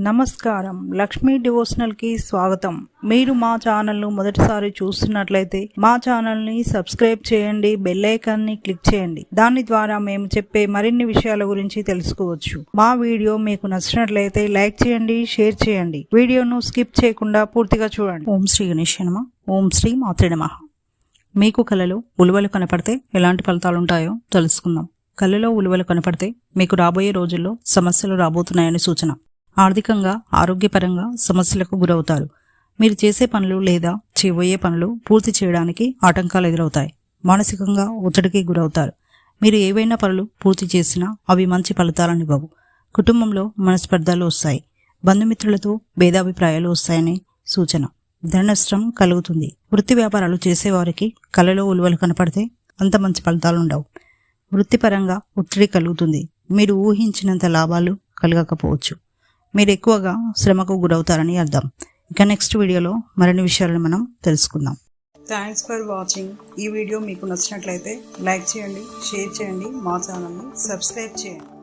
నమస్కారం, లక్ష్మీ డివోషనల్ కి స్వాగతం. మీరు మా ఛానల్ ను మొదటిసారి చూస్తున్నట్లయితే మా ఛానల్ ని సబ్స్క్రైబ్ చేయండి, బెల్ ఐకాన్ ని క్లిక్ చేయండి. దాని ద్వారా మేము చెప్పే మరిన్ని విషయాల గురించి తెలుసుకోవచ్చు. మా వీడియో మీకు నచ్చినట్లయితే లైక్ చేయండి, షేర్ చేయండి. వీడియోను స్కిప్ చేయకుండా పూర్తిగా చూడండి. ఓం శ్రీ గణేశ నమః. ఓం శ్రీ మాత్రే నమః. మీకు కలలో ఉలువలు కనపడితే ఎలాంటి ఫలితాలు ఉంటాయో తెలుసుకుందాం. కలలో ఉలువలు కనపడితే మీకు రాబోయే రోజుల్లో సమస్యలు రాబోతున్నాయని సూచన. ఆర్థికంగా, ఆరోగ్యపరంగా సమస్యలకు గురవుతారు. మీరు చేసే పనులు లేదా చేయబోయే పనులు పూర్తి చేయడానికి ఆటంకాలు ఎదురవుతాయి. మానసికంగా ఒత్తిడికి గురవుతారు. మీరు ఏవైనా పనులు పూర్తి చేసినా అవి మంచి ఫలితాలనివ్వవు. కుటుంబంలో మనస్పర్ధలు వస్తాయి. బంధుమిత్రులతో భేదాభిప్రాయాలు వస్తాయని సూచన. ధన నష్టం కలుగుతుంది. వృత్తి వ్యాపారాలు చేసేవారికి కలలో ఉలువలు కనపడితే అంత మంచి ఫలితాలు ఉండవు. వృత్తిపరంగా ఒత్తిడి కలుగుతుంది. మీరు ఊహించినంత లాభాలు కలగకపోవచ్చు. మీరు ఎక్కువగా శ్రమకు గురవుతారని అర్థం. ఇక నెక్స్ట్ వీడియోలో మరిన్ని విషయాలను మనం తెలుసుకుందాం. Thanks for watching. ఈ వీడియో మీకు నచ్చినట్లయితే లైక్ చేయండి, షేర్ చేయండి, మా ఛానల్ని సబ్స్క్రైబ్ చేయండి.